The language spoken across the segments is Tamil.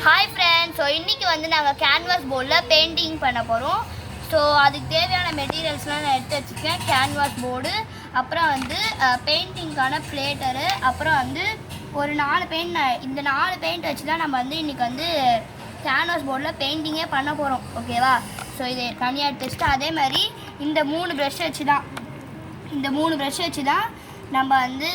Hi friends. ஸோ இன்றைக்கி வந்து நாங்கள் கேன்வாஸ் போர்டில் பெயிண்டிங் பண்ண போகிறோம். ஸோ அதுக்கு தேவையான மெட்டீரியல்ஸ்லாம் நான் எடுத்து வச்சுருக்கேன். கேன்வாஸ் போர்டு, அப்புறம் வந்து பெயிண்டிங்கான பிளேட்டரு, அப்புறம் வந்து ஒரு 4 பெயிண்ட். இந்த 4 பெயிண்ட் வச்சு தான் நம்ம வந்து இன்றைக்கி வந்து கேன்வாஸ் போர்டில் பெயிண்டிங்கே பண்ண போகிறோம். ஓகேவா? ஸோ இதை தனியாக எடுத்து வச்சுட்டு அதே மாதிரி இந்த 3 ப்ரஷ் வச்சு தான் நம்ம வந்து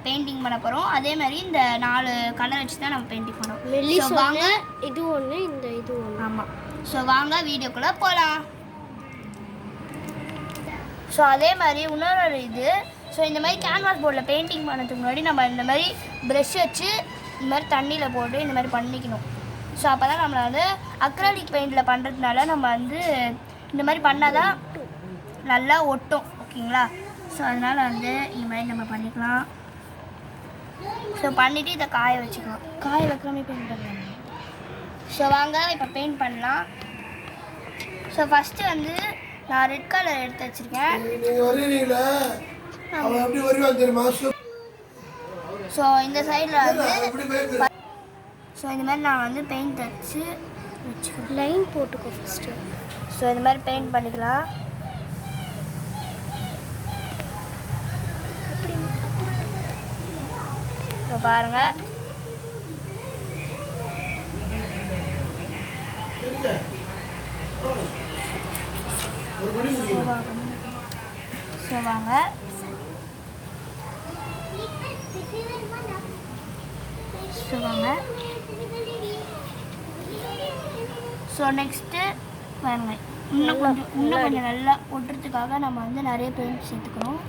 பெயிண்டிங் பண்ண போகிறோம். அதே மாதிரி இந்த 4 கலர் வச்சு தான் நம்ம பெயிண்டிங் பண்ணுறோம். ஸோ வாங்க, இது ஒன்று, இந்த இது ஒன்று. ஆமாம். ஸோ வாங்க வீடியோக்குள்ளே போகலாம். ஸோ அதே மாதிரி இன்னொரு இது, ஸோ இந்த மாதிரி கேன்வாஸ் போர்டில் பெயிண்டிங் பண்ணதுக்கு முன்னாடி நம்ம இந்த மாதிரி ப்ரெஷ் வச்சு இந்த மாதிரி தண்ணியில் போட்டு இந்த மாதிரி பண்ணிக்கணும். ஸோ அப்போ தான் நம்மளை வந்து அக்ரலிக் பெயிண்டில் பண்ணுறதுனால நம்ம வந்து இந்த மாதிரி பண்ணால் தான் நல்லா ஒட்டும். ஓகேங்களா? ஸோ அதனால் வந்து இந்த மாதிரி நம்ம பண்ணிக்கலாம். ஸோ பண்ணிவிட்டு இதை காய வச்சுக்கலாம். காய வைக்காமல் பெயிண்ட் பண்ணலாம். ஸோ வாங்க இப்போ பெயிண்ட் பண்ணலாம். ஸோ ஃபஸ்ட்டு வந்து நான் ரெட் கலர் எடுத்து வச்சுருக்கேன். ஸோ இந்த சைடில் வந்து ஸோ இந்த மாதிரி நான் வந்து பெயிண்ட் வச்சு வச்சுக்கிறேன். லைன் போட்டுக்கோ ஃபஸ்ட்டு. ஸோ இந்த மாதிரி பெயிண்ட் பண்ணிக்கலாம். ஸோ பாருங்கள், ஸோ வாங்க ஸோ நெக்ஸ்ட்டு பாருங்க, இன்னும் கொஞ்சம் நல்லா ஒட்டுறதுக்காக நம்ம வந்து நிறைய பெயிண்ட் சேர்த்துக்கிறோம்.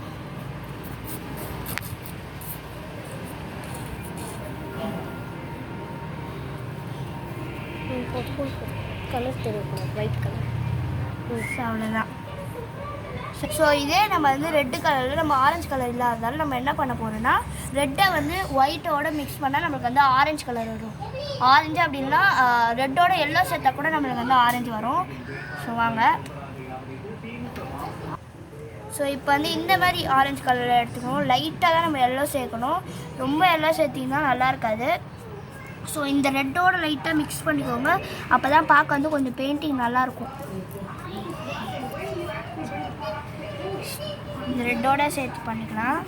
கலர் தெரியக்கூடாது, ஒயிட் கலர். ஸோ அவ்வளோதான். ஸோ இதே நம்ம வந்து ரெட்டு கலரில் நம்ம ஆரஞ்சு கலர் இல்லாததால நம்ம என்ன பண்ண போகிறோம்னா, ரெட்டை வந்து ஒயிட்டோட மிக்ஸ் பண்ணால் நம்மளுக்கு வந்து ஆரஞ்சு கலர் வரும். ஆரஞ்சு அப்படின்னா ரெட்டோட எல்லோ சேர்த்தா கூட நம்மளுக்கு வந்து ஆரஞ்சு வரும். ஸோ வாங்க, ஸோ இப்போ வந்து இந்த மாதிரி ஆரஞ்சு கலரில் எடுத்துக்கணும். லைட்டாக தான் நம்ம எல்லோ சேர்க்கணும். ரொம்ப எல்லோ சேர்த்திங்கன்னா நல்லா இருக்காது. ஸோ இந்த ரெட்டோட லைட்டாக மிக்ஸ் பண்ணிக்கோங்க. அப்போ தான் பார்க்க வந்து கொஞ்சம் பெயிண்டிங் நல்லாயிருக்கும். இந்த ரெட்டோட சேர்த்து பண்ணிக்கலாம்.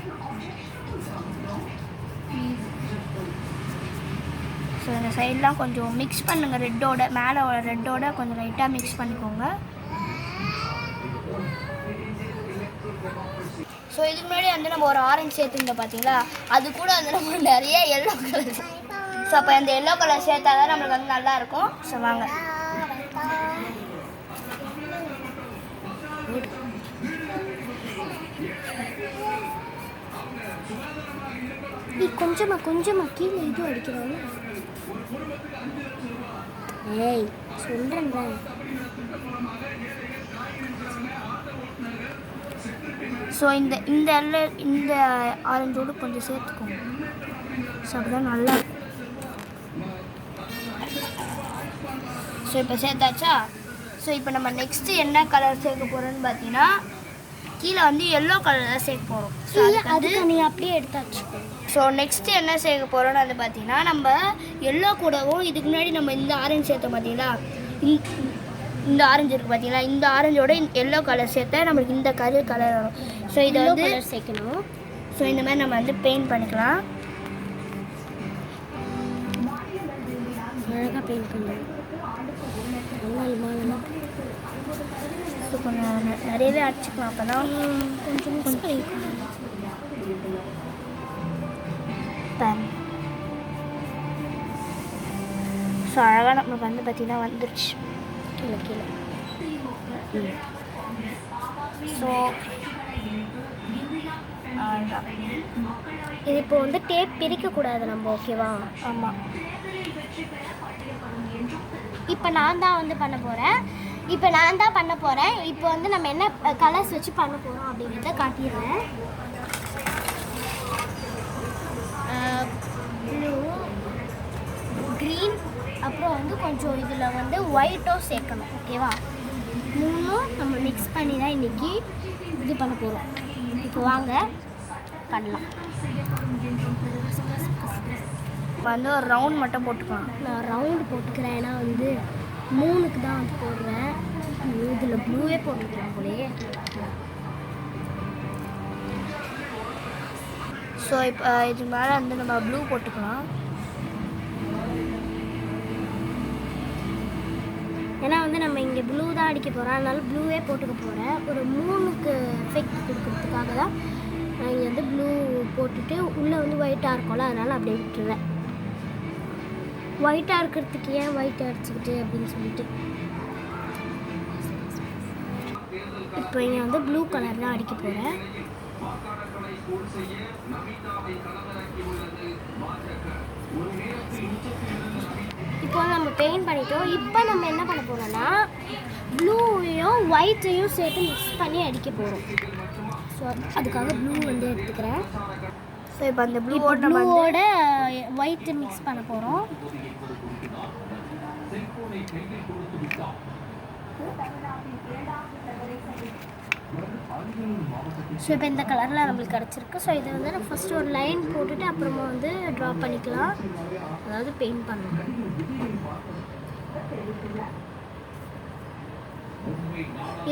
ஸோ இந்த சைட்லாம் கொஞ்சம் மிக்ஸ் பண்ணுங்கள். ரெட்டோட மேலே ரெட்டோட கொஞ்சம் லைட்டாக மிக்ஸ் பண்ணிக்கோங்க. ஸோ இதுக்கு முன்னாடி வந்து நம்ம ஒரு ஆரஞ்சு சேர்த்துருந்தோம் பார்த்தீங்களா, அது கூட வந்து நம்ம நிறைய எல்லோ கலர். ஸோ அப்போ அந்த எல்லோ கலர் சேர்த்தா தான் நம்மளுக்கு வந்து நல்லாயிருக்கும். ஸோ வாங்க, நீ கொஞ்சமாக கீழே இது அடிக்கிறாங்க. ஏய் சொல்கிறேன். ஸோ இந்த ஆரஞ்சோடு கொஞ்சம் சேர்த்துக்கோங்க. ஸோ அப்படிதான் நல்லா இருக்கும். ஸோ இப்போ சேர்த்தாச்சா? ஸோ இப்போ நம்ம நெக்ஸ்ட்டு என்ன கலர் சேர்க்க போகிறோன்னு பார்த்தீங்கன்னா, கீழே வந்து எல்லோ கலர் தான் சேர்க்க போகிறோம். ஸோ அதுக்கு நீ அப்படியே எடுத்தாச்சு. ஸோ நெக்ஸ்ட்டு என்ன சேர்க்க போகிறோன்னு வந்து பார்த்தீங்கன்னா, நம்ம எல்லோ கூடவும் இதுக்கு முன்னாடி நம்ம இந்த ஆரஞ்சு சேர்த்தோம் பார்த்தீங்களா, இந்த ஆரஞ்சு இருக்குது பார்த்தீங்களா, இந்த ஆரஞ்சோட எல்லோ கலர் சேர்த்தா நம்மளுக்கு இந்த கலர் வரும். ஸோ இதை வந்து சேர்க்கணும். ஸோ இந்த மாதிரி நம்ம வந்து பெயிண்ட் பண்ணிக்கலாம். அழகாக பெயிண்ட் பண்ணணும். ஸோ கொஞ்சம் நிறையவே அடிச்சுக்கலாம். அப்போ தான் கொஞ்சம் ஸோ அழகாக நம்மளுக்கு வந்து பார்த்திங்கன்னா வந்துருச்சு கீழே. ஸோ அவ்வளோதான். இது இப்போ வந்து டேப் பிரிக்கக்கூடாது நம்ம, ஓகேவா? ஆமாம். இப்போ நான் தான் வந்து பண்ண போகிறேன். இப்போ வந்து நம்ம என்ன கலர்ஸ் வச்சு பண்ண போகிறோம் அப்படிங்கிறத காட்டிடுறேன். ப்ளூ, க்ரீன், அப்புறம் வந்து கொஞ்சம் இதில் வந்து ஒயிட்டோ சேர்க்கணும். ஓகேவா? 3 நம்ம மிக்ஸ் பண்ணி தான் இன்றைக்கி இது பண்ண போகிறோம். இப்போ வாங்க பண்ணலாம். வந்து ஒரு ரவுண்ட் மட்டும் போட்டுக்கலாம். நான் ரவுண்டு போட்டுக்கிறேன், ஏன்னா வந்து 3க்கு தான் வந்து போடுறேன். இதில் ப்ளூவே போட்டுக்கிறேன் போலயே. ஸோ இப்போ இது மேலே வந்து நம்ம ப்ளூ போட்டுக்கலாம். ஏன்னா வந்து நம்ம இங்கே ப்ளூ தான் அடிக்க போகிறோம், அதனால ப்ளூவே போட்டுக்க போகிறேன். ஒரு 3க்கு எஃபெக்ட் கொடுக்கறதுக்காக தான் நான் இங்கே வந்து ப்ளூ போட்டுட்டு உள்ளே வந்து ஒயிட்டாக இருக்கும்ல, அதனால் அப்படியே விட்டுருவேன். ஒயிட்டாக இருக்கிறதுக்கு ஏன் ஒயிட் அடிச்சுக்கிட்டு அப்படின்னு சொல்லிட்டு இப்போ இங்கே வந்து ப்ளூ கலர் தான் அடிக்க போகிறேன். இப்போ நம்ம பெயிண்ட் பண்ணிட்டோம். இப்போ நம்ம என்ன பண்ண போகிறோம்னா ப்ளூவையும் ஒயிட்டையும் சேர்த்து மிக்ஸ் பண்ணி அடிக்க போகிறோம். ஸோ அதுக்காக ப்ளூ வந்து எடுத்துக்கிறேன். ஸோ இப்போ அந்த ப்ளூவோட ஒயிட்டு மிக்ஸ் பண்ண போகிறோம். ஸோ இப்போ இந்த கலரில் நம்மளுக்கு கிடச்சிருக்கு. ஸோ இதை வந்து நம்ம ஃபஸ்ட்டு ஒரு லைன் போட்டுட்டு அப்புறமா வந்து ட்ரா பண்ணிக்கலாம், அதாவது பெயிண்ட் பண்ணலாம்.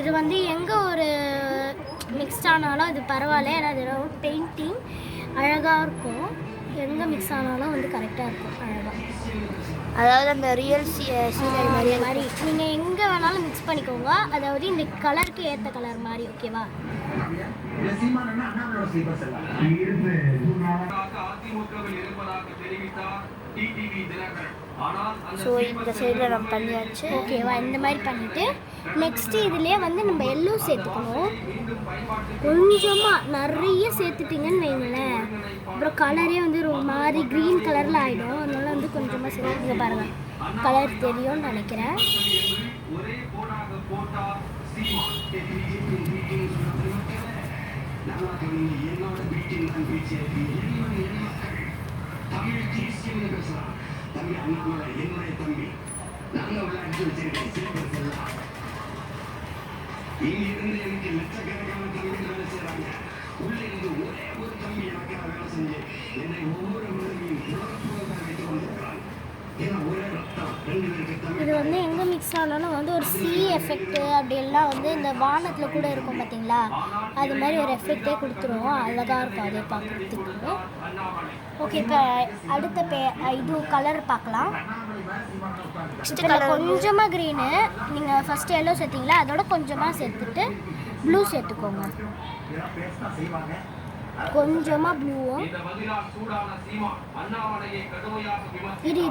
இது வந்து எங்கே ஒரு மிக்ஸ்ட் ஆனாலும் அது பரவாயில்ல, ஏன்னா அது பெயிண்டிங் அழகாக இருக்கும். எங்கே மிக்ஸ் ஆனாலும் வந்து கரெக்டாக இருக்கும், அழகாக. அதாவது அந்த ரியல் சீனரி மாதிரி நீங்கள் எங்கே வேணாலும் மிக்ஸ் பண்ணிக்கோங்க, அதாவது இந்த கலருக்கு ஏற்ற கலர் மாதிரி. ஓகேவா? ஸோ இந்த சைடில் நம்ம பண்ணியாச்சு. ஓகேவா? இந்த மாதிரி பண்ணிவிட்டு நெக்ஸ்ட்டு இதுலேயே வந்து நம்ம எல்லோ சேர்த்துக்கணும். கொஞ்சமாக நிறைய சேர்த்துட்டிங்கன்னு வைங்களேன், அப்புறம் கலரே வந்து ஒரு மாதிரி க்ரீன் கலரில் ஆகிடும். அதனால வந்து கொஞ்சமாக சேர்த்துங்க. பாருங்கள், கலர் தெரியும்னு நினைக்கிறேன். இது வந்து எங்கே மிக்ஸ் ஆனாலும் வந்து ஒரு சி எஃபெக்ட்டு அப்படியெல்லாம் வந்து இந்த வானத்தில் கூட இருக்கும் பார்த்தீங்களா, அது மாதிரி ஒரு எஃபெக்டே கொடுத்துருவோம். அழகாக இருக்கும் அதே பார்க்குறதுக்கு. ஓகே, இப்போ அடுத்த இது கலர் பார்க்கலாம். கொஞ்சமாக க்ரீனு, நீங்கள் ஃபஸ்ட்டு எல்லோ சேர்த்திங்களா, அதோட கொஞ்சமாக சேர்த்துட்டு ப்ளூ சேர்த்துக்கோங்க. கொஞ்சமாக ப்ளூவும் இரு